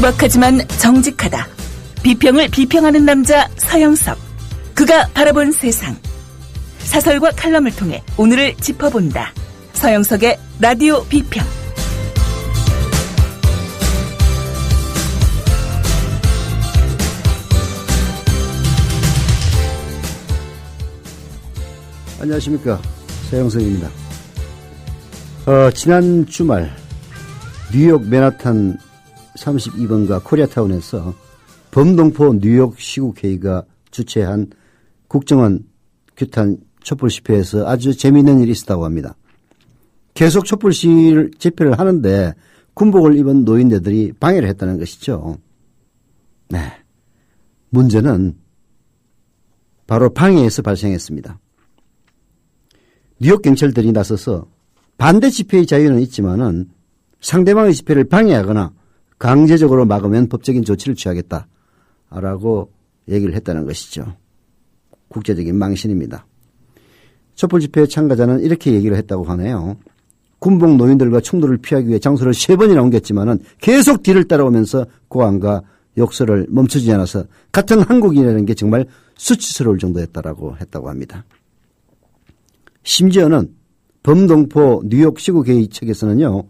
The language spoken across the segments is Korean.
투박하지만 정직하다. 비평을 비평하는 남자 서영석. 그가 바라본 세상. 사설과 칼럼을 통해 오늘을 짚어본다. 서영석의 라디오 비평. 안녕하십니까, 서영석입니다. 지난 주말 뉴욕 맨하탄 32번가 코리아타운에서 범동포 뉴욕 시국회의가 주최한 국정원 규탄 촛불 집회에서 아주 재미있는 일이 있었다고 합니다. 계속 촛불 집회를 하는데 군복을 입은 노인네들이 방해를 했다는 것이죠. 네, 문제는 바로 방해에서 발생했습니다. 뉴욕 경찰들이 나서서 반대 집회의 자유는 있지만은 상대방의 집회를 방해하거나 강제적으로 막으면 법적인 조치를 취하겠다라고 얘기를 했다는 것이죠. 국제적인 망신입니다. 촛불 집회 참가자는 이렇게 얘기를 했다고 하네요. 군복 노인들과 충돌을 피하기 위해 장소를 3번이나 옮겼지만은 계속 뒤를 따라오면서 고함과 욕설을 멈추지 않아서 같은 한국인이라는 게 정말 수치스러울 정도였다라고 했다고 합니다. 심지어는 범동포 뉴욕 시국회의 측에서는요,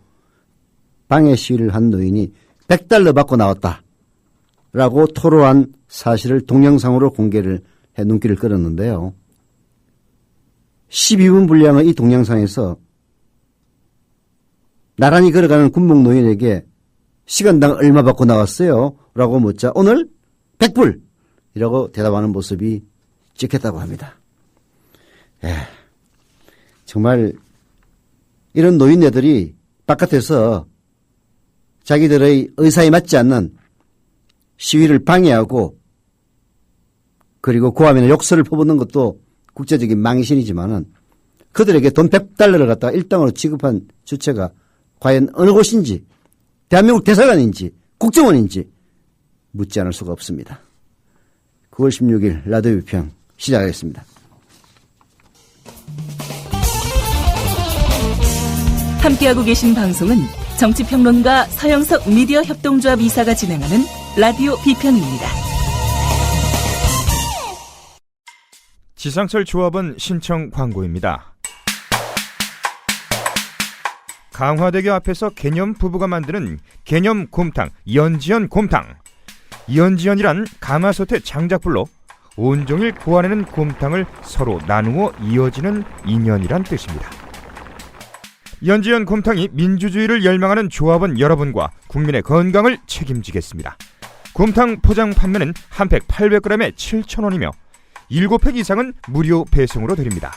방해 시위를 한 노인이 $100 받고 나왔다라고 토로한 사실을 동영상으로 공개를 해 눈길을 끌었는데요. 12분 분량의 이 동영상에서 나란히 걸어가는 군복 노인에게 시간당 얼마 받고 나왔어요? 라고 묻자 오늘 100불! 이라고 대답하는 모습이 찍혔다고 합니다. 정말 이런 노인네들이 바깥에서 자기들의 의사에 맞지 않는 시위를 방해하고 그리고 고함이나 욕설을 퍼붓는 것도 국제적인 망신이지만은 그들에게 돈 $100를 갖다가 일당으로 지급한 주체가 과연 어느 곳인지, 대한민국 대사관인지 국정원인지 묻지 않을 수가 없습니다. 9월 16일 라디오 비평 시작하겠습니다. 함께하고 계신 방송은 정치평론가 서영석 미디어 협동조합 이사가 진행하는 라디오 비평입니다. 지상철 조합원 신청 광고입니다. 강화대교 앞에서 개념 부부가 만드는 개념 곰탕 연지연 곰탕. 연지연이란 가마솥의 장작불로 온종일 구워내는 곰탕을 서로 나누어 이어지는 인연이란 뜻입니다. 연지연 곰탕이 민주주의를 열망하는 조합원 여러분과 국민의 건강을 책임지겠습니다. 곰탕 포장 판매는 한 팩 800g에 7,000원이며 7팩 이상은 무료 배송으로 드립니다.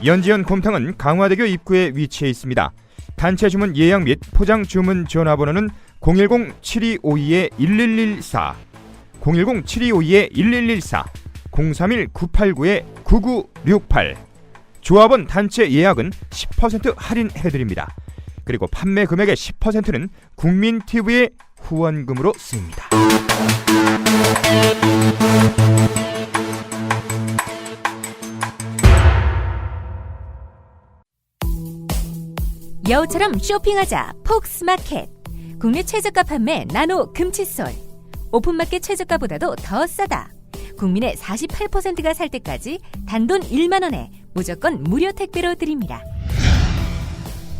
연지연 곰탕은 강화대교 입구에 위치해 있습니다. 단체 주문 예약 및 포장 주문 전화번호는 010-7252-1114, 010-7252-1114, 031-989-9968. 조합원 단체 예약은 10% 할인해드립니다. 그리고 판매 금액의 10%는 국민TV의 후원금으로 씁니다. 여우처럼 쇼핑하자 폭스마켓. 국내 최저가 판매 나노 금칫솔. 오픈마켓 최저가보다도 더 싸다. 국민의 48%가 살 때까지 단돈 1만 원에 무조건 무료 택배로 드립니다.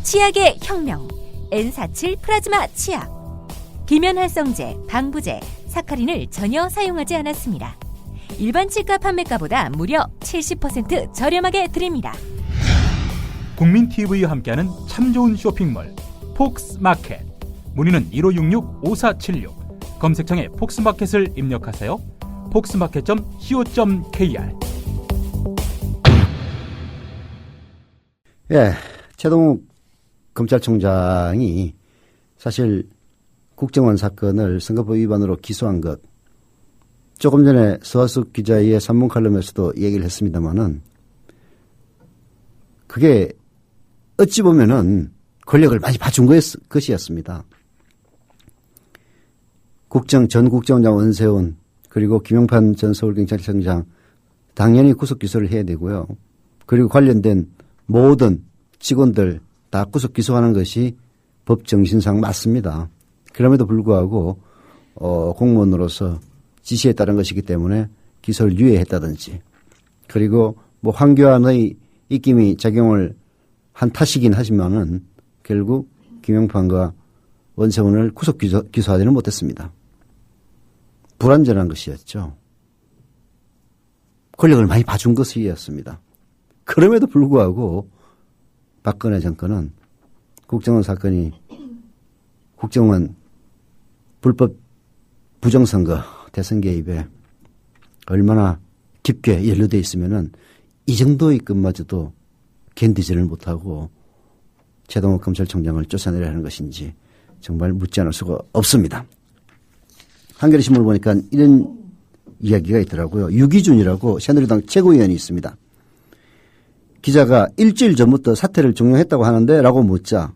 치약의 혁명 N47 플라즈마 치약. 기면활성제, 방부제, 사카린을 전혀 사용하지 않았습니다. 일반 치과 판매가보다 무려 70% 저렴하게 드립니다. 국민TV와 함께하는 참 좋은 쇼핑몰 폭스마켓. 문의는 1566-5476. 검색창에 폭스마켓을 입력하세요. 폭스마켓.co.kr. 최동욱 검찰총장이 사실 국정원 사건을 선거법 위반으로 기소한 것, 조금 전에 서화숙 기자의 산문 칼럼에서도 얘기를 했습니다마는 그게 어찌 보면은 권력을 많이 봐준 것이었습니다. 전 국정원장 원세훈 그리고 김용판 전 서울경찰청장 당연히 구속 기소를 해야 되고요. 그리고 관련된 모든 직원들 다 구속 기소하는 것이 법 정신상 맞습니다. 그럼에도 불구하고 공무원으로서 지시에 따른 것이기 때문에 기소를 유예했다든지 그리고 뭐 황교안의 입김이 작용을 한 탓이긴 하지만은 결국 김영판과 원세훈을 구속 기소하지는 못했습니다. 불완전한 것이었죠. 권력을 많이 봐준 것이었습니다. 그럼에도 불구하고 박근혜 정권은 국정원 사건이 국정원 불법 부정선거 대선 개입에 얼마나 깊게 연루되어 있으면은 이 정도의 것마저도 견디지를 못하고 최동욱 검찰총장을 쫓아내려 하는 것인지 정말 묻지 않을 수가 없습니다. 한겨레 신문을 보니까 이런 이야기가 있더라고요. 유기준이라고 새누리당 최고위원이 있습니다. 기자가 일주일 전부터 사퇴를 종용했다고 하는데 라고 묻자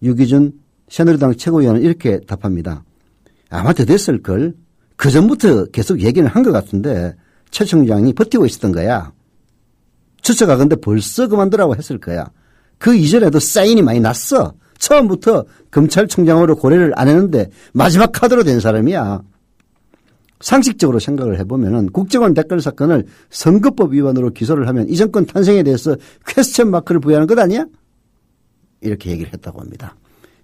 유기준 새누리당 최고위원은 이렇게 답합니다. 아마 더 됐을걸. 그 전부터 계속 얘기를 한 것 같은데 최 총장이 버티고 있었던 거야. 추측하건대 벌써 그만두라고 했을 거야. 그 이전에도 사인이 많이 났어. 처음부터 검찰총장으로 고려를 안 했는데 마지막 카드로 된 사람이야. 상식적으로 생각을 해보면 국정원 댓글 사건을 선거법 위반으로 기소를 하면 이 정권 탄생에 대해서 퀘스천 마크를 부여하는 것 아니야? 이렇게 얘기를 했다고 합니다.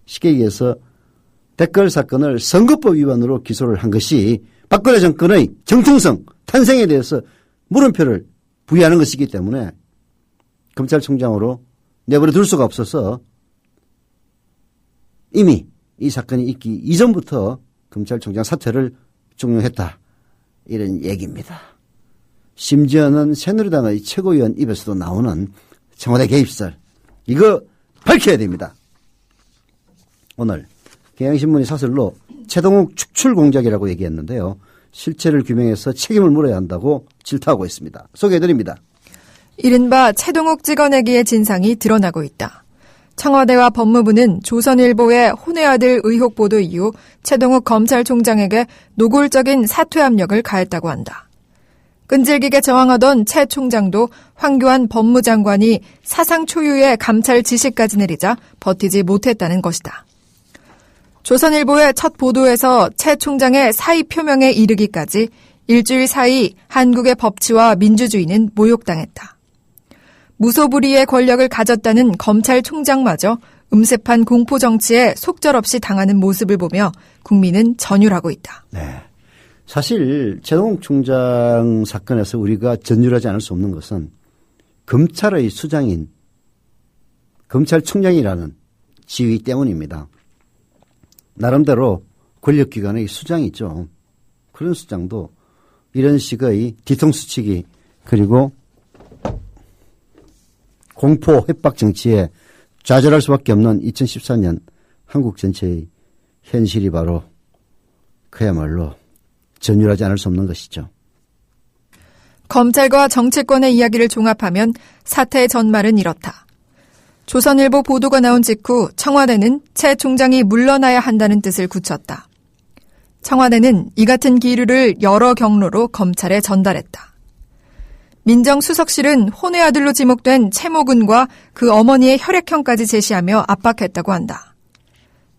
쉽게 얘기해서 댓글 사건을 선거법 위반으로 기소를 한 것이 박근혜 정권의 정통성, 탄생에 대해서 물음표를 부여하는 것이기 때문에 검찰총장으로 내버려 둘 수가 없어서 이미 이 사건이 있기 이전부터 검찰총장 사퇴를 종용했다. 이런 얘기입니다. 심지어는 새누리당의 최고위원 입에서도 나오는 청와대 개입설. 이거 밝혀야 됩니다. 오늘 경향신문이 사설로 최동욱 축출 공작이라고 얘기했는데요. 실체를 규명해서 책임을 물어야 한다고 질타하고 있습니다. 소개해드립니다. 이른바 최동욱 찍어내기의 진상이 드러나고 있다. 청와대와 법무부는 조선일보의 혼외 아들 의혹 보도 이후 최동욱 검찰총장에게 노골적인 사퇴 압력을 가했다고 한다. 끈질기게 저항하던 최 총장도 황교안 법무장관이 사상 초유의 감찰 지시까지 내리자 버티지 못했다는 것이다. 조선일보의 첫 보도에서 최 총장의 사의 표명에 이르기까지 일주일 사이 한국의 법치와 민주주의는 모욕당했다. 무소불위의 권력을 가졌다는 검찰총장마저 음습한 공포정치에 속절없이 당하는 모습을 보며 국민은 전율하고 있다. 네. 사실 최동욱 총장 사건에서 우리가 전율하지 않을 수 없는 것은 검찰의 수장인 검찰총장이라는 지위 때문입니다. 나름대로 권력기관의 수장이죠. 그런 수장도 이런 식의 뒤통수치기 그리고 공포 협박 정치에 좌절할 수밖에 없는 2014년 한국 전체의 현실이 바로 그야말로 전율하지 않을 수 없는 것이죠. 검찰과 정치권의 이야기를 종합하면 사태의 전말은 이렇다. 조선일보 보도가 나온 직후 청와대는 최 총장이 물러나야 한다는 뜻을 굳혔다. 청와대는 이 같은 기류를 여러 경로로 검찰에 전달했다. 민정수석실은 혼외 아들로 지목된 최모근과 그 어머니의 혈액형까지 제시하며 압박했다고 한다.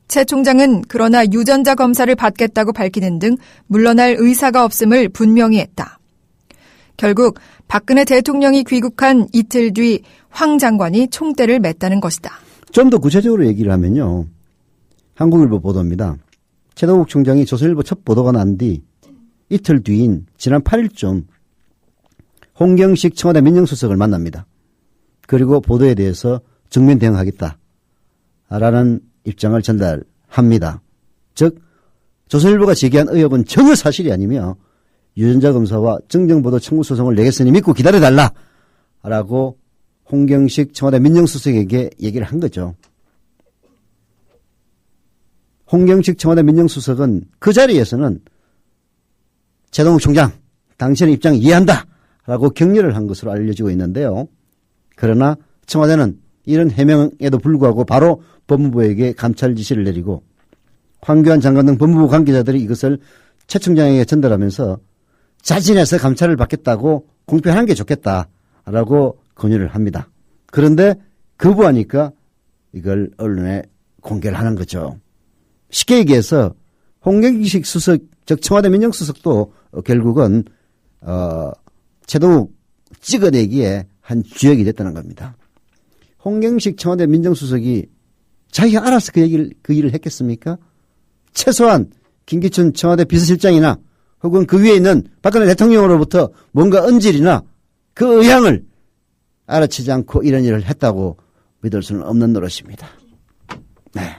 최 총장은 그러나 유전자 검사를 받겠다고 밝히는 등 물러날 의사가 없음을 분명히 했다. 결국 박근혜 대통령이 귀국한 이틀 뒤 황 장관이 총대를 맸다는 것이다. 좀 더 구체적으로 얘기를 하면요. 한국일보 보도입니다. 최동욱 총장이 조선일보 첫 보도가 난 뒤 이틀 뒤인 지난 8일쯤 홍경식 청와대 민정수석을 만납니다. 그리고 보도에 대해서 정면 대응하겠다라는 입장을 전달합니다. 즉 조선일보가 제기한 의혹은 전혀 사실이 아니며 유전자 검사와 정정보도 청구 소송을 내겠으니 믿고 기다려달라라고 홍경식 청와대 민정수석에게 얘기를 한 거죠. 홍경식 청와대 민정수석은 그 자리에서는 최동욱 총장 당신의 입장 이해한다 라고 격려를 한 것으로 알려지고 있는데요. 그러나 청와대는 이런 해명에도 불구하고 바로 법무부에게 감찰 지시를 내리고 황교안 장관 등 법무부 관계자들이 이것을 최 총장에게 전달하면서 자진해서 감찰을 받겠다고 공표하는 게 좋겠다라고 권유를 합니다. 그런데 거부하니까 이걸 언론에 공개를 하는 거죠. 쉽게 얘기해서 홍경식 수석, 즉 청와대 민정수석도 결국은 최동욱 찍어내기에 한 주역이 됐다는 겁니다. 홍경식 청와대 민정수석이 자기가 알아서 그 일을 했겠습니까? 최소한 김기춘 청와대 비서실장이나 혹은 그 위에 있는 박근혜 대통령으로부터 뭔가 언질이나 그 의향을 알아채지 않고 이런 일을 했다고 믿을 수는 없는 노릇입니다. 네.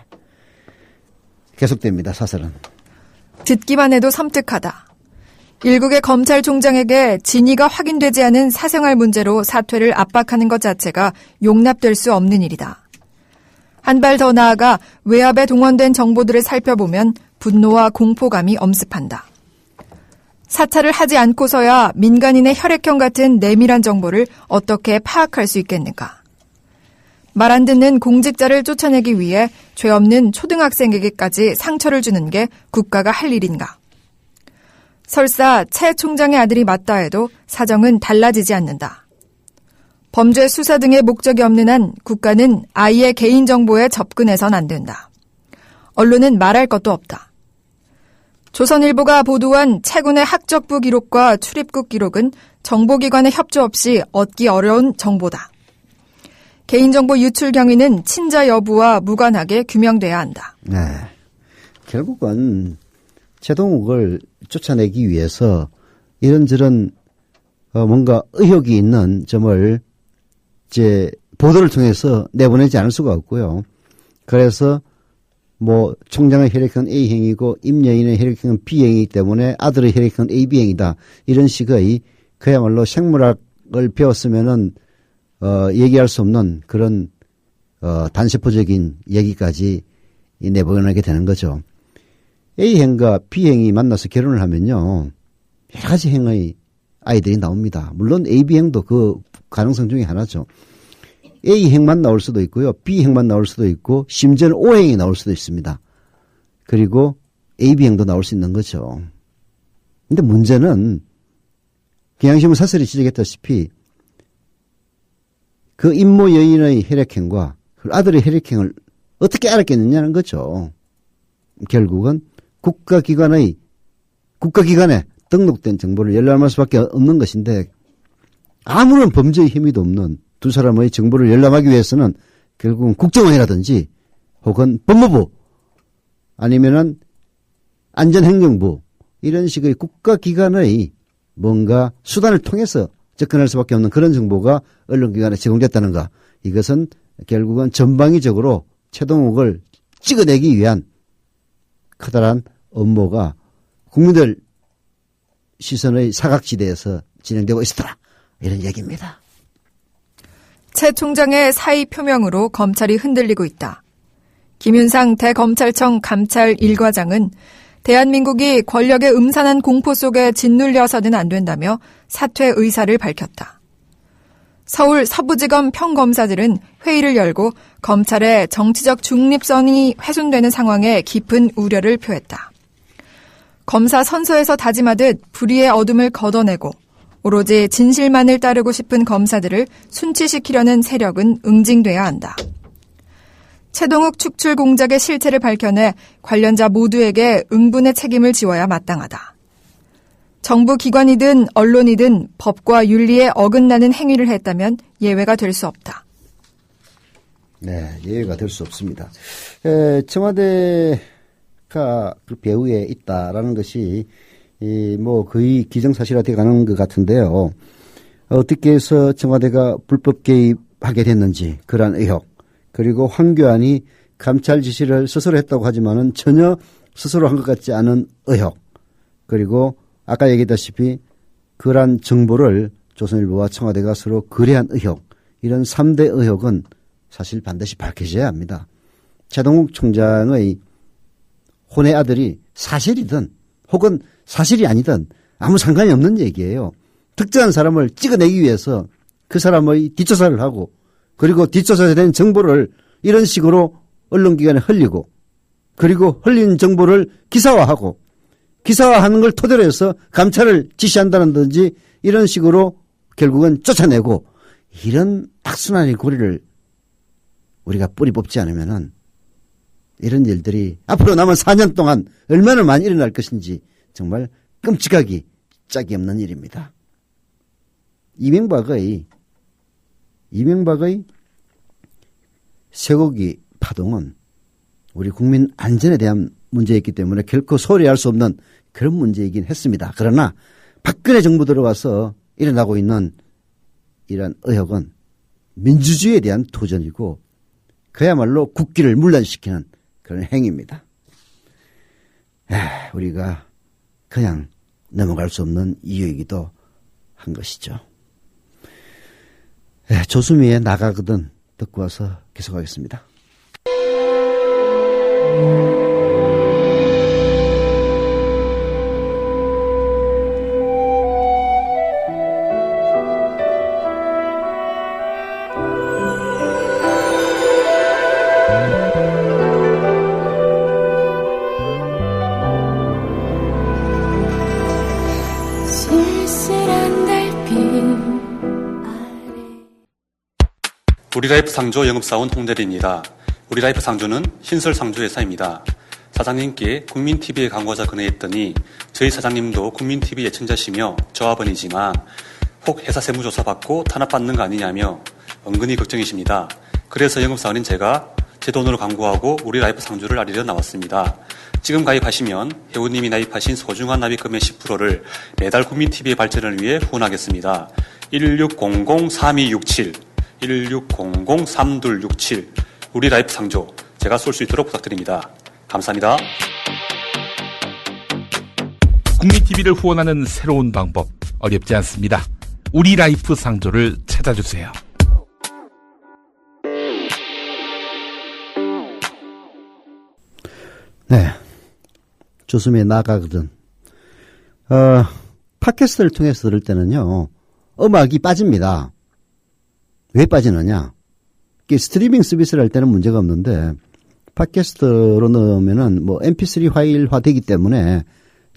계속됩니다. 사설은. 듣기만 해도 섬뜩하다. 일국의 검찰총장에게 진위가 확인되지 않은 사생활 문제로 사퇴를 압박하는 것 자체가 용납될 수 없는 일이다. 한 발 더 나아가 외압에 동원된 정보들을 살펴보면 분노와 공포감이 엄습한다. 사찰을 하지 않고서야 민간인의 혈액형 같은 내밀한 정보를 어떻게 파악할 수 있겠는가. 말 안 듣는 공직자를 쫓아내기 위해 죄 없는 초등학생에게까지 상처를 주는 게 국가가 할 일인가. 설사 최 총장의 아들이 맞다 해도 사정은 달라지지 않는다. 범죄 수사 등의 목적이 없는 한 국가는 아이의 개인정보에 접근해선 안 된다. 언론은 말할 것도 없다. 조선일보가 보도한 최군의 학적부 기록과 출입국 기록은 정보기관의 협조 없이 얻기 어려운 정보다. 개인정보 유출 경위는 친자 여부와 무관하게 규명돼야 한다. 네. 결국은 최동욱을 쫓아내기 위해서 이런저런 뭔가 의혹이 있는 점을 이제 보도를 통해서 내보내지 않을 수가 없고요. 그래서 뭐 총장의 혈액형은 A형이고 임여인의 혈액형은 B형이기 때문에 아들의 혈액형은 AB형이다. 이런 식의 그야말로 생물학을 배웠으면은 얘기할 수 없는 그런 단세포적인 얘기까지 내보내게 되는 거죠. A형과 B형이 만나서 결혼을 하면요. 여러 가지 형의 아이들이 나옵니다. 물론 AB형도 그 가능성 중에 하나죠. A형만 나올 수도 있고요. B형만 나올 수도 있고 심지어는 O형이 나올 수도 있습니다. 그리고 AB형도 나올 수 있는 거죠. 근데 문제는 경향신문 사설이 지적했다시피 그 임모 여인의 혈액형과 그 아들의 혈액형을 어떻게 알았겠느냐는 거죠. 결국은 국가기관에 등록된 정보를 열람할 수밖에 없는 것인데 아무런 범죄의 혐의도 없는 두 사람의 정보를 열람하기 위해서는 결국은 국정원이라든지 혹은 법무부 아니면은 안전행정부 이런 식의 국가기관의 뭔가 수단을 통해서 접근할 수밖에 없는 그런 정보가 언론기관에 제공됐다는가. 이것은 결국은 전방위적으로 최동욱을 찍어내기 위한 커다란 업무가 국민들 시선의 사각지대에서 진행되고 있었더라. 이런 얘기입니다. 최 총장의 사의 표명으로 검찰이 흔들리고 있다. 김윤상 대검찰청 감찰 1과장은 대한민국이 권력의 음산한 공포 속에 짓눌려서는 안 된다며 사퇴 의사를 밝혔다. 서울 서부지검 평검사들은 회의를 열고 검찰의 정치적 중립성이 훼손되는 상황에 깊은 우려를 표했다. 검사 선서에서 다짐하듯 불의의 어둠을 걷어내고 오로지 진실만을 따르고 싶은 검사들을 순치시키려는 세력은 응징돼야 한다. 최동욱 축출 공작의 실체를 밝혀내 관련자 모두에게 응분의 책임을 지워야 마땅하다. 정부 기관이든 언론이든 법과 윤리에 어긋나는 행위를 했다면 예외가 될 수 없다. 네, 예외가 될 수 없습니다. 청와대가 그 배후에 있다라는 것이 뭐 거의 기정사실화되어 가는 것 같은데요. 어떻게 해서 청와대가 불법 개입하게 됐는지 그러한 의혹, 그리고 황교안이 감찰 지시를 스스로 했다고 하지만은 전혀 스스로 한 것 같지 않은 의혹, 그리고 아까 얘기했다시피 그러한 정보를 조선일보와 청와대가 서로 거래한 의혹, 이런 3대 의혹은 사실 반드시 밝혀져야 합니다. 최동욱 총장의 혼의 아들이 사실이든 혹은 사실이 아니든 아무 상관이 없는 얘기예요. 특정한 사람을 찍어내기 위해서 그 사람의 뒷조사를 하고 그리고 뒷조사된 정보를 이런 식으로 언론기관에 흘리고 그리고 흘린 정보를 기사화하고 기사화하는 걸 토대로 해서 감찰을 지시한다든지 이런 식으로 결국은 쫓아내고 이런 악순환의 고리를 우리가 뿌리 뽑지 않으면은 이런 일들이 앞으로 남은 4년 동안 얼마나 많이 일어날 것인지 정말 끔찍하기 짝이 없는 일입니다. 이명박의 쇠고기 파동은 우리 국민 안전에 대한 문제였기 때문에 결코 소리할 수 없는 그런 문제이긴 했습니다. 그러나 박근혜 정부 들어와서 일어나고 있는 이런 의혹은 민주주의에 대한 도전이고 그야말로 국기를 문란시키는 그런 행위입니다. 우리가 그냥 넘어갈 수 없는 이유이기도 한 것이죠. 조수미의 나가거든 듣고 와서 계속하겠습니다. 우리라이프 상조 영업사원 홍대리입니다. 우리라이프 상조는 신설 상조회사입니다. 사장님께 국민TV에 광고자 건의했더니 저희 사장님도 국민TV 예청자시며 조합원이지만 혹 회사 세무조사 받고 탄압받는 거 아니냐며 은근히 걱정이십니다. 그래서 영업사원인 제가 제 돈으로 광고하고 우리라이프 상조를 알리려 나왔습니다. 지금 가입하시면 회원님이 나입하신 소중한 납입금의 10%를 매달 국민TV의 발전을 위해 후원하겠습니다. 1600-3267 1600-3267 우리 라이프 상조 제가 쏠 수 있도록 부탁드립니다. 감사합니다. 국민TV를 후원하는 새로운 방법 어렵지 않습니다. 우리 라이프 상조를 찾아주세요. 네, 조수미에 나가거든. 팟캐스트를 통해서 들을 때는요 음악이 빠집니다. 왜 빠지느냐? 스트리밍 서비스를 할 때는 문제가 없는데 팟캐스트로 넣으면은 뭐 MP3 파일화 되기 때문에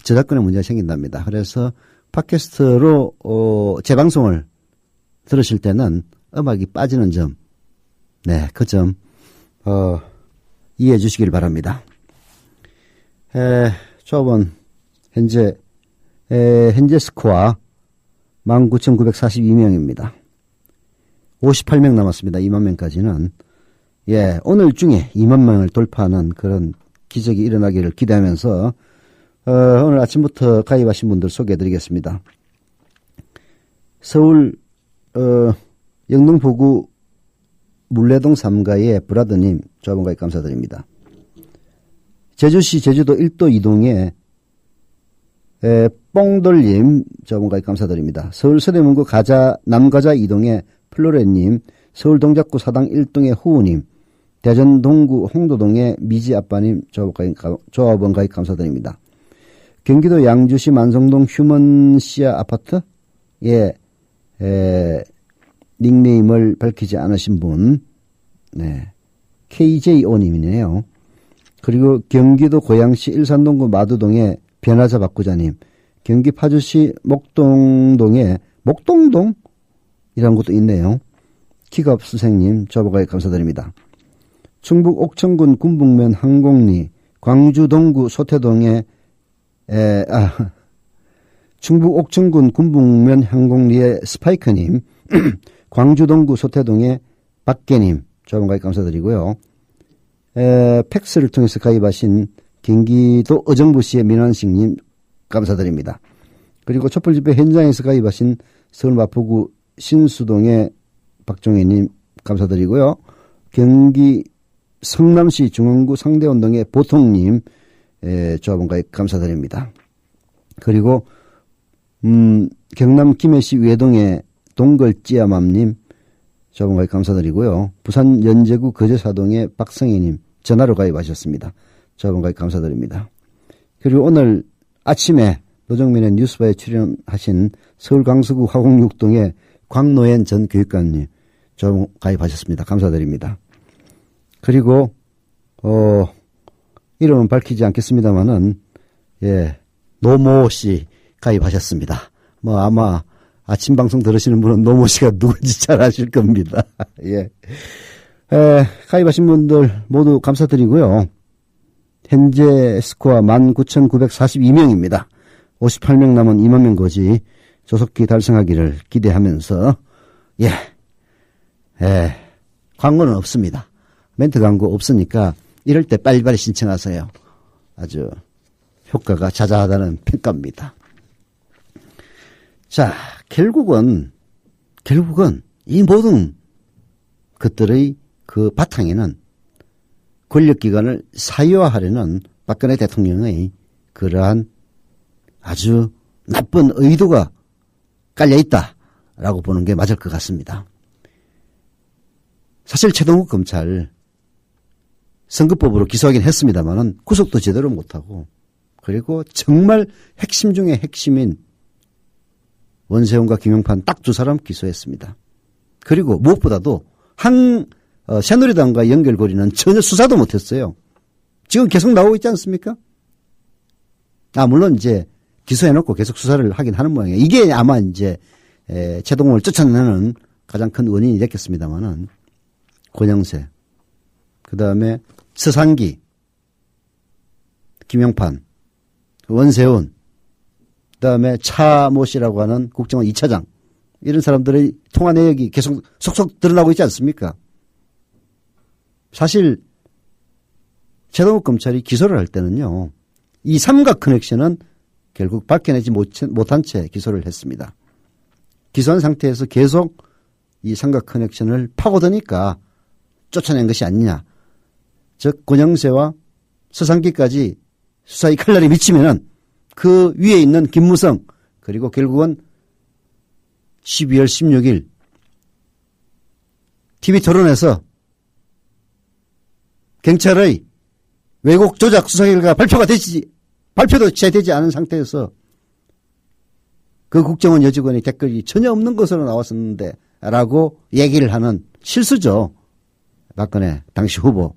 저작권에 문제가 생긴답니다. 그래서 팟캐스트로 재방송을 들으실 때는 음악이 빠지는 점, 네, 그 점 이해해 주시길 바랍니다. 조합원 현재 스코어 19,942명입니다. 58명 남았습니다. 2만 명까지는. 오늘 중에 2만 명을 돌파하는 그런 기적이 일어나기를 기대하면서 오늘 아침부터 가입하신 분들 소개해드리겠습니다. 서울 영등포구 물레동 3가의 브라더님 조합원 가입 감사드립니다. 제주시 제주도 1도 2동에 뽕돌님 조합원 가입 감사드립니다. 서울 서대문구 남가자 2동에 플로레님, 서울 동작구 사당 1동의 호우님, 대전 동구 홍도동의 미지아빠님 조합원 가입 감사드립니다. 경기도 양주시 만성동 휴먼시아 아파트 닉네임을 밝히지 않으신 분, 네, KJ5님이네요. 그리고 경기도 고양시 일산동구 마두동의 변화자 바꾸자님, 경기 파주시 목동동의 목동동? 이런 것도 있네요. 킥업 수생님, 조합원 감사드립니다. 충북 옥천군 군북면 항공리, 광주 동구 소태동의 충북 옥천군 군북면 항공리의 스파이크님, 광주 동구 소태동의 박계님, 조합원 감사드리고요. 팩스를 통해서 가입하신 경기도 의정부시의 민환식님 감사드립니다. 그리고 촛불집회 현장에서 가입하신 서울 마포구 신수동의 박종혜님 감사드리고요. 경기 성남시 중원구 상대원동의 보통님 조합원 가입 감사드립니다. 그리고 경남 김해시 외동의 동걸찌아맘님 조합원 가입 감사드리고요. 부산 연제구 거제사동의 박성혜님 전화로 가입하셨습니다. 조합원 가입 감사드립니다. 그리고 오늘 아침에 노정민의 뉴스바에 출연하신 서울 강서구 화곡육동의 광노현 전 교육관님 조합원 가입하셨습니다. 감사드립니다. 그리고 이름은 밝히지 않겠습니다만은 노모 씨 가입하셨습니다. 뭐 아마 아침 방송 들으시는 분은 노모 씨가 누군지 잘 아실 겁니다. 가입하신 분들 모두 감사드리고요. 현재 스코어 19,942명입니다. 58명 남은 2만 명 거지 조속히 달성하기를 기대하면서 광고는 없습니다. 멘트 광고 없으니까 이럴 때 빨리빨리 신청하세요. 아주 효과가 자자하다는 평가입니다. 자, 결국은 이 모든 것들의 그 바탕에는 권력기관을 사유화하려는 박근혜 대통령의 그러한 아주 나쁜 의도가 깔려있다라고 보는 게 맞을 것 같습니다. 사실 최동욱 검찰 선거법으로 기소하긴 했습니다만은 구속도 제대로 못하고, 그리고 정말 핵심 중에 핵심인 원세훈과 김용판 딱 두 사람 기소했습니다. 그리고 무엇보다도 새누리당과 연결고리는 전혀 수사도 못했어요. 지금 계속 나오고 있지 않습니까? 물론 이제 기소해놓고 계속 수사를 하긴 하는 모양이에요. 이게 아마 이제 최동욱을 쫓아내는 가장 큰 원인이 됐겠습니다만은, 권영세, 그 다음에 서상기, 김용판, 원세훈, 그 다음에 차모 씨라고 하는 국정원 2차장, 이런 사람들의 통화 내역이 계속 속속 드러나고 있지 않습니까? 사실 최동욱 검찰이 기소를 할 때는요, 이 삼각 커넥션은 결국 밝혀내지 못한 채 기소를 했습니다. 기소한 상태에서 계속 이 삼각 커넥션을 파고드니까 쫓아낸 것이 아니냐. 즉 권영세와 서상기까지 수사의 칼날이 미치면은 그 위에 있는 김무성, 그리고 결국은 12월 16일 TV 토론에서 경찰의 왜곡 조작 수사 결과 발표도 되지 않은 상태에서 그 국정원 여직원의 댓글이 전혀 없는 것으로 나왔었는데 라고 얘기를 하는 실수죠. 박근혜 당시 후보.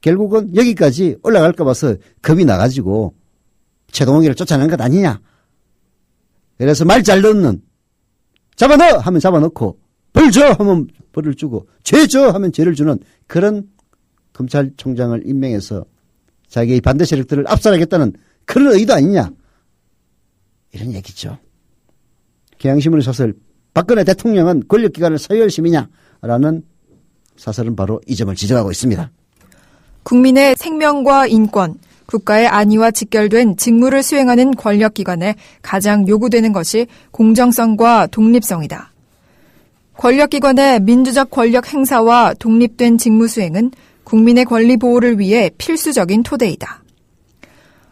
결국은 여기까지 올라갈까 봐서 겁이 나가지고 최동욱이를 쫓아내는 것 아니냐. 그래서 말 잘 듣는, 잡아넣어 하면 잡아넣고, 벌 줘 하면 벌을 주고, 죄 줘 하면 죄를 주는 그런 검찰총장을 임명해서 자기의 반대 세력들을 압살하겠다는 그런 의도 아니냐. 이런 얘기죠. 경향신문의 사설, 박근혜 대통령은 권력기관을 사유할 심이냐라는 사설은 바로 이 점을 지적하고 있습니다. 국민의 생명과 인권, 국가의 안위와 직결된 직무를 수행하는 권력기관에 가장 요구되는 것이 공정성과 독립성이다. 권력기관의 민주적 권력 행사와 독립된 직무 수행은 국민의 권리 보호를 위해 필수적인 토대이다.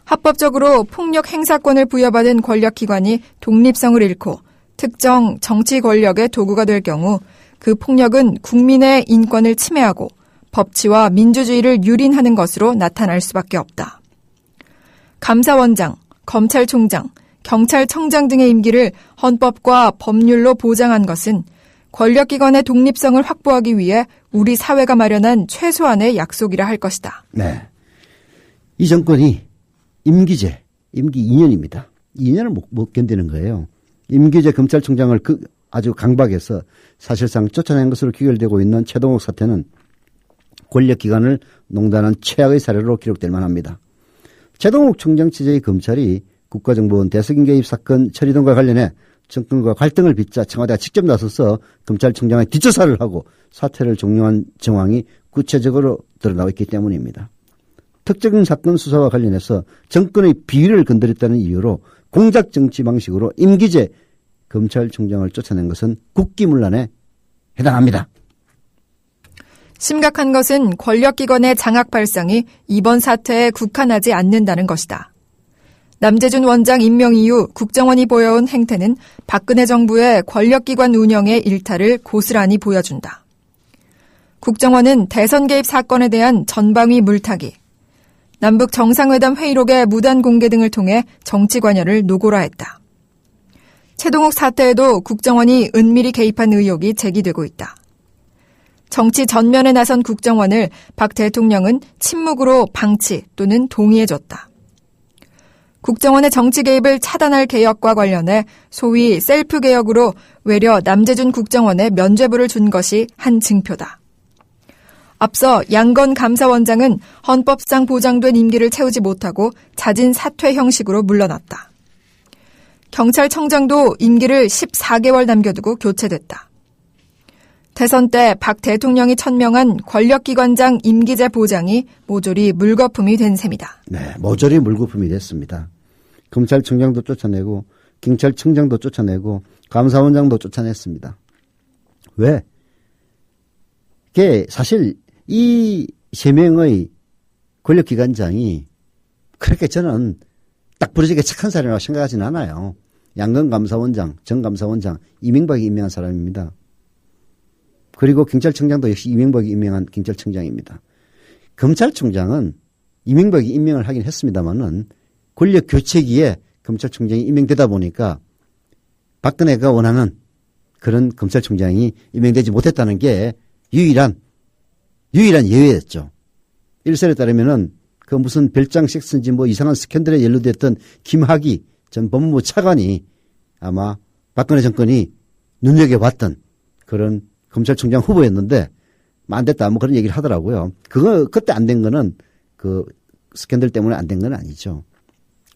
합법적으로 폭력 행사권을 부여받은 권력기관이 독립성을 잃고 특정 정치 권력의 도구가 될 경우 그 폭력은 국민의 인권을 침해하고 법치와 민주주의를 유린하는 것으로 나타날 수밖에 없다. 감사원장, 검찰총장, 경찰청장 등의 임기를 헌법과 법률로 보장한 것은 권력기관의 독립성을 확보하기 위해 우리 사회가 마련한 최소한의 약속이라 할 것이다. 네, 이 정권이 임기제, 임기 2년입니다. 2년을 못 견디는 거예요. 임기제 검찰총장을 아주 강박해서 사실상 쫓아낸 것으로 귀결되고 있는 최동욱 사태는 권력기관을 농단한 최악의 사례로 기록될 만합니다. 최동욱 총장 체제의 검찰이 국가정보원 대석인 개입 사건 처리 등과 관련해 정권과 갈등을 빚자 청와대가 직접 나서서 검찰총장의 뒷조사를 하고 사태를 종료한 정황이 구체적으로 드러나고 있기 때문입니다. 특정 사건 수사와 관련해서 정권의 비위를 건드렸다는 이유로 공작 정치 방식으로 임기제 검찰총장을 쫓아낸 것은 국기문란에 해당합니다. 심각한 것은 권력기관의 장악 발상이 이번 사태에 국한하지 않는다는 것이다. 남재준 원장 임명 이후 국정원이 보여온 행태는 박근혜 정부의 권력기관 운영의 일탈을 고스란히 보여준다. 국정원은 대선 개입 사건에 대한 전방위 물타기, 남북 정상회담 회의록의 무단 공개 등을 통해 정치 관여를 노골화했다. 최동욱 사태에도 국정원이 은밀히 개입한 의혹이 제기되고 있다. 정치 전면에 나선 국정원을 박 대통령은 침묵으로 방치 또는 동의해줬다. 국정원의 정치 개입을 차단할 개혁과 관련해 소위 셀프 개혁으로 외려 남재준 국정원에 면죄부를 준 것이 한 징표다. 앞서 양건 감사원장은 헌법상 보장된 임기를 채우지 못하고 자진 사퇴 형식으로 물러났다. 경찰청장도 임기를 14개월 남겨두고 교체됐다. 대선 때 박 대통령이 천명한 권력기관장 임기제 보장이 모조리 물거품이 된 셈이다. 네, 모조리 물거품이 됐습니다. 검찰청장도 쫓아내고 경찰청장도 쫓아내고 감사원장도 쫓아냈습니다. 왜? 이게 사실 이 세 명의 권력기관장이 그렇게 저는 딱 부러지게 착한 사람이라고 생각하지는 않아요. 양건 감사원장, 정 감사원장, 이명박이 임명한 사람입니다. 그리고 경찰청장도 역시 이명박이 임명한 경찰청장입니다. 검찰총장은 이명박이 임명을 하긴 했습니다만은 권력 교체기에 검찰총장이 임명되다 보니까 박근혜가 원하는 그런 검찰총장이 임명되지 못했다는 게 유일한 예외였죠. 일설에 따르면은 그 무슨 별장 섹스인지 뭐 이상한 스캔들에 연루됐던 김학의 전 법무부 차관이 아마 박근혜 정권이 눈여겨봤던 그런 검찰총장 후보였는데 안 됐다 뭐 그런 얘기를 하더라고요. 그때 안 된 거는 그 스캔들 때문에 안 된 건 아니죠.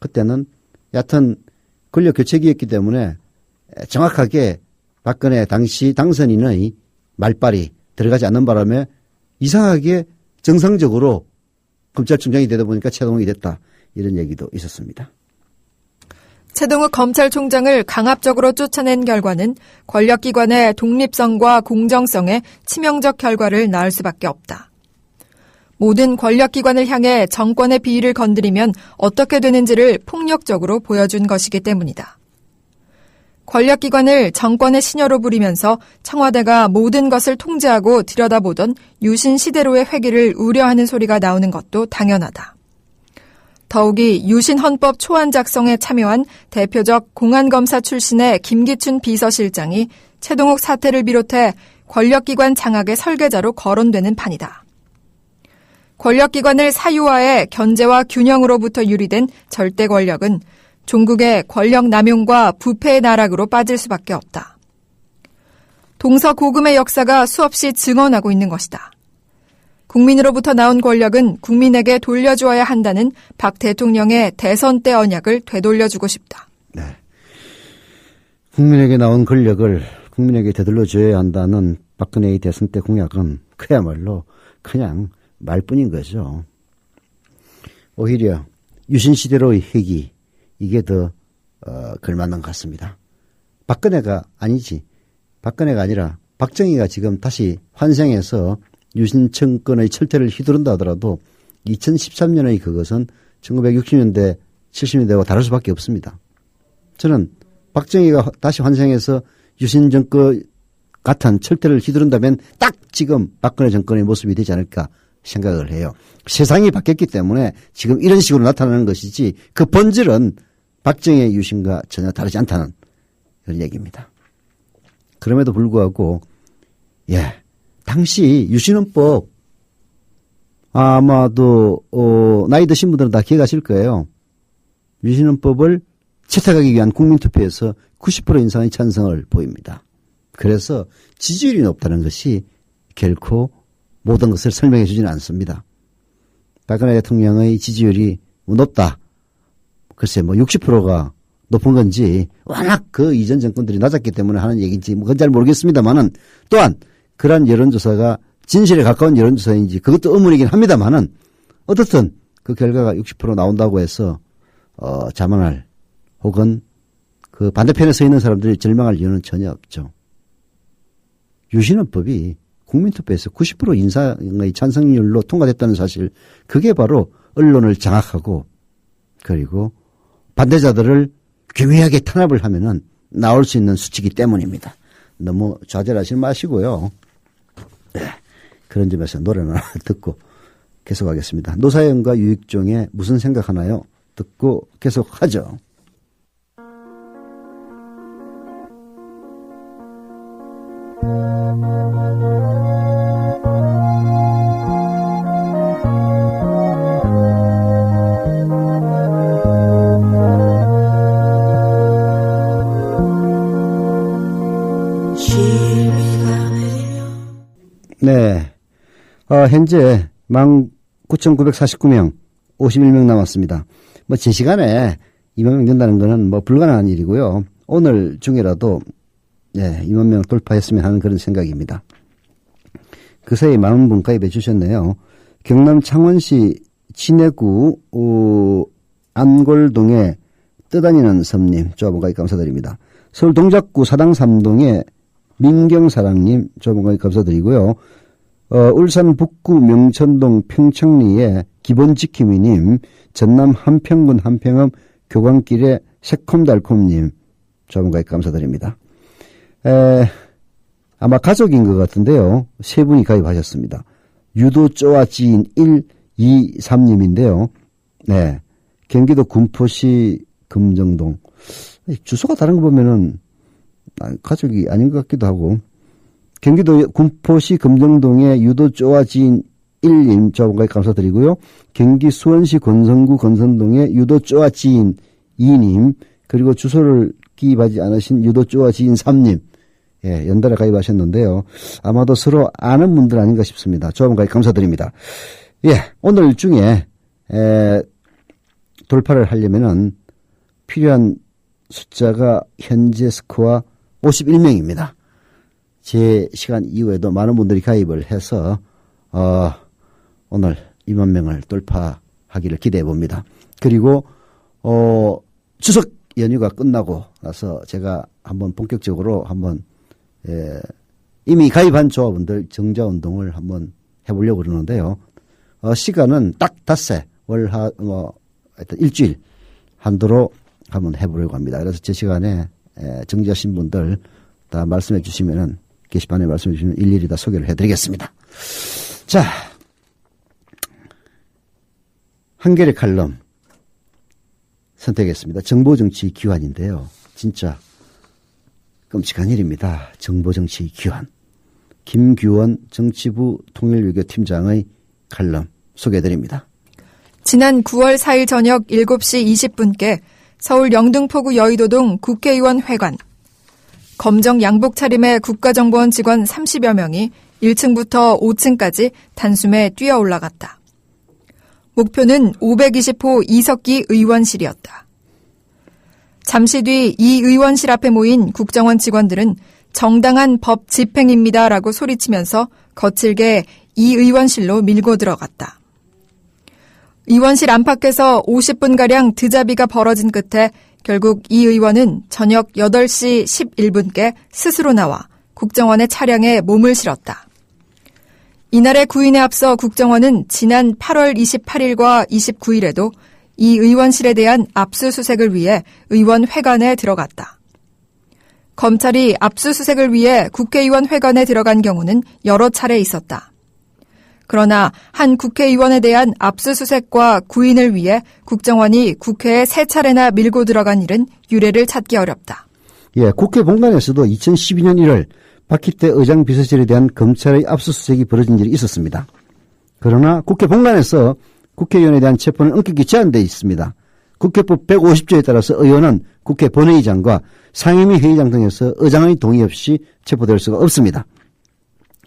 그때는 여하튼 권력 교체기였기 때문에 정확하게 박근혜 당시 당선인의 말발이 들어가지 않는 바람에 이상하게 정상적으로 검찰총장이 되다 보니까 최동욱이 됐다. 이런 얘기도 있었습니다. 최동욱 검찰총장을 강압적으로 쫓아낸 결과는 권력기관의 독립성과 공정성에 치명적 결과를 낳을 수밖에 없다. 모든 권력기관을 향해 정권의 비위를 건드리면 어떻게 되는지를 폭력적으로 보여준 것이기 때문이다. 권력기관을 정권의 시녀로 부리면서 청와대가 모든 것을 통제하고 들여다보던 유신 시대로의 회귀를 우려하는 소리가 나오는 것도 당연하다. 더욱이 유신 헌법 초안 작성에 참여한 대표적 공안검사 출신의 김기춘 비서실장이 최동욱 사태를 비롯해 권력기관 장악의 설계자로 거론되는 판이다. 권력기관을 사유화해 견제와 균형으로부터 유리된 절대 권력은 종국의 권력 남용과 부패의 나락으로 빠질 수밖에 없다. 동서고금의 역사가 수없이 증언하고 있는 것이다. 국민으로부터 나온 권력은 국민에게 돌려주어야 한다는 박 대통령의 대선 때 언약을 되돌려주고 싶다. 네. 국민에게 나온 권력을 국민에게 되돌려줘야 한다는 박근혜의 대선 때 공약은 그야말로 그냥 말뿐인 거죠. 오히려 유신시대로의 회귀 이게 더 걸맞는 것 같습니다. 박근혜가 아니라 박정희가 지금 다시 환생해서 유신 정권의 철퇴를 휘두른다 하더라도 2013년의 그것은 1960년대 70년대와 다를 수밖에 없습니다. 저는 박정희가 다시 환생해서 유신 정권 같은 철퇴를 휘두른다면 딱 지금 박근혜 정권의 모습이 되지 않을까 생각을 해요. 세상이 바뀌었기 때문에 지금 이런 식으로 나타나는 것이지 그 본질은 박정희의 유신과 전혀 다르지 않다는 그런 얘기입니다. 그럼에도 불구하고 당시 유신헌법 아마도 나이 드신 분들은 다 기억하실 거예요. 유신헌법을 채택하기 위한 국민투표에서 90% 이상의 찬성을 보입니다. 그래서 지지율이 높다는 것이 결코 모든 것을 설명해 주지는 않습니다. 박근혜 대통령의 지지율이 높다. 글쎄 60%가 높은 건지 워낙 그 이전 정권들이 낮았기 때문에 하는 얘기인지 그건 잘 모르겠습니다만은 또한 그러한 여론조사가 진실에 가까운 여론조사인지 그것도 의문이긴 합니다만은 어떻든 그 결과가 60% 나온다고 해서 자만할 혹은 그 반대편에 서 있는 사람들이 절망할 이유는 전혀 없죠. 유신헌법이 국민투표에서 90% 이상의 찬성률로 통과됐다는 사실 그게 바로 언론을 장악하고 그리고 반대자들을 교묘하게 탄압을 하면은 나올 수 있는 수치이기 때문입니다. 너무 좌절하지 마시고요. 네, 그런 점에서 노래는 듣고 계속하겠습니다. 노사연과 유익종의 무슨 생각하나요? 듣고 계속하죠. 네. 현재 19,949명, 51명 남았습니다. 뭐 제 시간에 2만 명 된다는 것은 뭐 불가능한 일이고요. 오늘 중에라도 2만 명 돌파했으면 하는 그런 생각입니다. 그 사이에 많은 분 가입해 주셨네요. 경남 창원시 진해구 안골동에 떠다니는 섬님 조합원 가입 감사드립니다. 서울 동작구 사당 3동에 민경사랑님 조합원 가입 감사드리고요. 울산 북구 명천동 평창리에 기본지킴이님, 전남 한평군 한평읍 교광길에 새콤달콤님 조합원 가입 감사드립니다. 아마 가족인 것 같은데요. 세 분이 가입하셨습니다. 유도 쪼아 지인 1, 2, 3님인데요. 네. 경기도 군포시 금정동. 주소가 다른 거 보면은 가족이 아닌 것 같기도 하고. 경기도 군포시 금정동의 유도 쪼아 지인 1님 조합원 가입 감사드리고요. 경기 수원시 권선구 권선동의 유도 쪼아 지인 2님, 그리고 주소를 기입하지 않으신 유도 쪼아 지인 3님, 연달아 가입하셨는데요. 아마도 서로 아는 분들 아닌가 싶습니다. 조합원 가입 감사드립니다. 오늘 중에 돌파를 하려면은 필요한 숫자가 현재 스코어 51명입니다. 제 시간 이후에도 많은 분들이 가입을 해서 오늘 2만 명을 돌파하기를 기대해 봅니다. 그리고 추석 연휴가 끝나고 나서 제가 한번 본격적으로 한번 이미 가입한 조합원들 정자운동을 한번 해보려고 그러는데요. 시간은 딱 닷새 하여튼 일주일 한도로 한번 해보려고 합니다. 그래서 제 시간에 정지하신 분들 다 말씀해 주시면은, 게시판에 말씀해 주시면 일일이 다 소개를 해드리겠습니다. 자, 한겨레 칼럼 선택했습니다. 정보정치 기환인데요. 진짜 끔찍한 일입니다. 정보정치 기환. 김규원 정치부 통일외교팀장의 칼럼 소개해드립니다. 지난 9월 4일 저녁 7시 20분께 서울 영등포구 여의도동 국회의원 회관. 검정 양복 차림의 국가정보원 직원 30여 명이 1층부터 5층까지 단숨에 뛰어 올라갔다. 목표는 520호 이석기 의원실이었다. 잠시 뒤 이 의원실 앞에 모인 국정원 직원들은 정당한 법 집행입니다라고 소리치면서 거칠게 이 의원실로 밀고 들어갔다. 의원실 안팎에서 50분가량 드자비가 벌어진 끝에 결국 이 의원은 저녁 8시 11분께 스스로 나와 국정원의 차량에 몸을 실었다. 이날의 구인에 앞서 국정원은 지난 8월 28일과 29일에도 이 의원실에 대한 압수수색을 위해 의원 회관에 들어갔다. 검찰이 압수수색을 위해 국회의원 회관에 들어간 경우는 여러 차례 있었다. 그러나 한 국회의원에 대한 압수수색과 구인을 위해 국정원이 국회에 3차례나 밀고 들어간 일은 유례를 찾기 어렵다. 국회 본관에서도 2012년 1월 박희태 의장 비서실에 대한 검찰의 압수수색이 벌어진 일이 있었습니다. 그러나 국회 본관에서 국회의원에 대한 체포는 엄격히 제한되어 있습니다. 국회법 150조에 따라서 의원은 국회 본회의장과 상임위 회의장 등에서 의장의 동의 없이 체포될 수가 없습니다.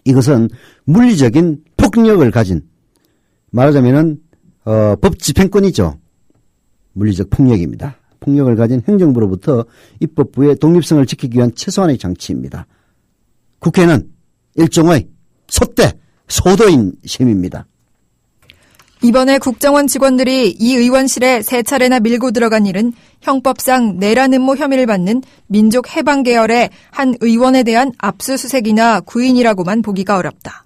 이것은 물리적인 폭력을 가진, 말하자면은 법 집행권이죠. 물리적 폭력입니다. 폭력을 가진 행정부로부터 입법부의 독립성을 지키기 위한 최소한의 장치입니다. 국회는 일종의 소대, 소도인 셈입니다. 이번에 국정원 직원들이 이 의원실에 3차례나 밀고 들어간 일은 형법상 내란 음모 혐의를 받는 민족해방 계열의 한 의원에 대한 압수수색이나 구인이라고만 보기가 어렵다.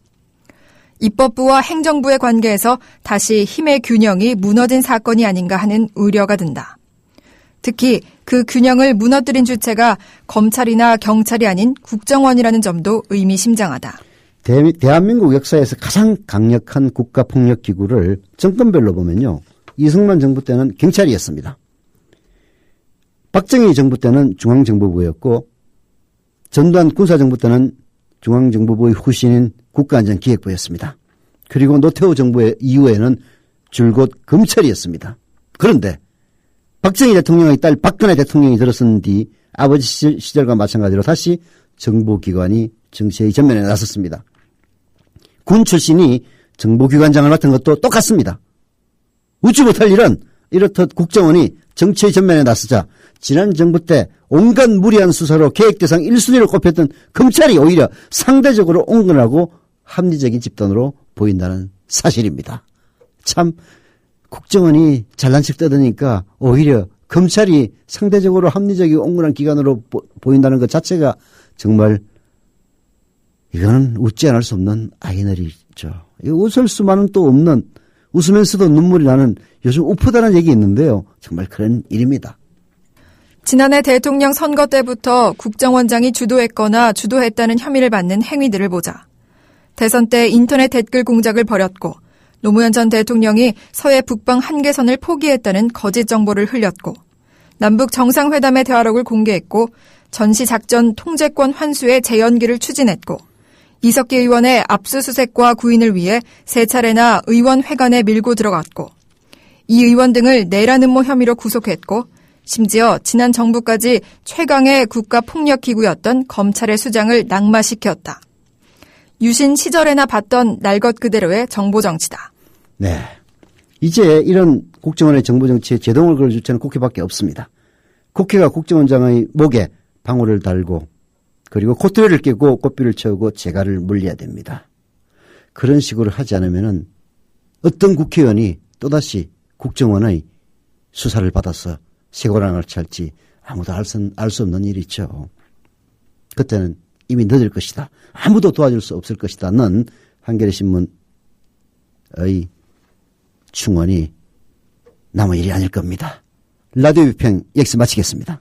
입법부와 행정부의 관계에서 다시 힘의 균형이 무너진 사건이 아닌가 하는 우려가 든다. 특히 그 균형을 무너뜨린 주체가 검찰이나 경찰이 아닌 국정원이라는 점도 의미심장하다. 대한민국 역사에서 가장 강력한 국가폭력기구를 정권별로 보면요. 이승만 정부 때는 경찰이었습니다. 박정희 정부 때는 중앙정보부였고, 전두환 군사정부 때는 중앙정보부의 후신인 국가안전기획부였습니다. 그리고 노태우 정부의 이후에는 줄곧 검찰이었습니다. 그런데 박정희 대통령의 딸 박근혜 대통령이 들어선 뒤 아버지 시절과 마찬가지로 다시 정보기관이 정치의 전면에 나섰습니다. 군 출신이 정보기관장을 맡은 것도 똑같습니다. 웃지 못할 일은 이렇듯 국정원이 정치의 전면에 나서자 지난 정부 때 온갖 무리한 수사로 계획대상 1순위로 꼽혔던 검찰이 오히려 상대적으로 온건하고 합리적인 집단으로 보인다는 사실입니다. 참 국정원이 잘난 척 떠드니까 오히려 검찰이 상대적으로 합리적이고 온건한 기관으로 보인다는 것 자체가 정말 이거는 웃지 않을 수 없는 아이러니죠. 웃을 수만은 또 없는, 웃으면서도 눈물이 나는 요즘 우프다는 얘기 있는데요. 정말 그런 일입니다. 지난해 대통령 선거 때부터 국정원장이 주도했거나 주도했다는 혐의를 받는 행위들을 보자. 대선 때 인터넷 댓글 공작을 벌였고 노무현 전 대통령이 서해 북방 한계선을 포기했다는 거짓 정보를 흘렸고 남북 정상회담의 대화록을 공개했고 전시작전 통제권 환수의 재연기를 추진했고 이석기 의원의 압수수색과 구인을 위해 3차례나 의원회관에 밀고 들어갔고 이 의원 등을 내란 음모 혐의로 구속했고 심지어 지난 정부까지 최강의 국가폭력기구였던 검찰의 수장을 낙마시켰다. 유신 시절에나 봤던 날 것 그대로의 정보정치다. 네, 이제 이런 국정원의 정보정치에 제동을 걸을 주체는 국회밖에 없습니다. 국회가 국정원장의 목에 방울을 달고 그리고 콧대를 깨고 꽃비를 채우고 재갈을 물려야 됩니다. 그런 식으로 하지 않으면 어떤 국회의원이 또다시 국정원의 수사를 받아서 쇠고랑을 찰지 아무도 알 수 없는 일이죠. 그때는 이미 늦을 것이다. 아무도 도와줄 수 없을 것이다는 한겨레신문의 충언이 남의 일이 아닐 겁니다. 라디오 비평 여기서 마치겠습니다.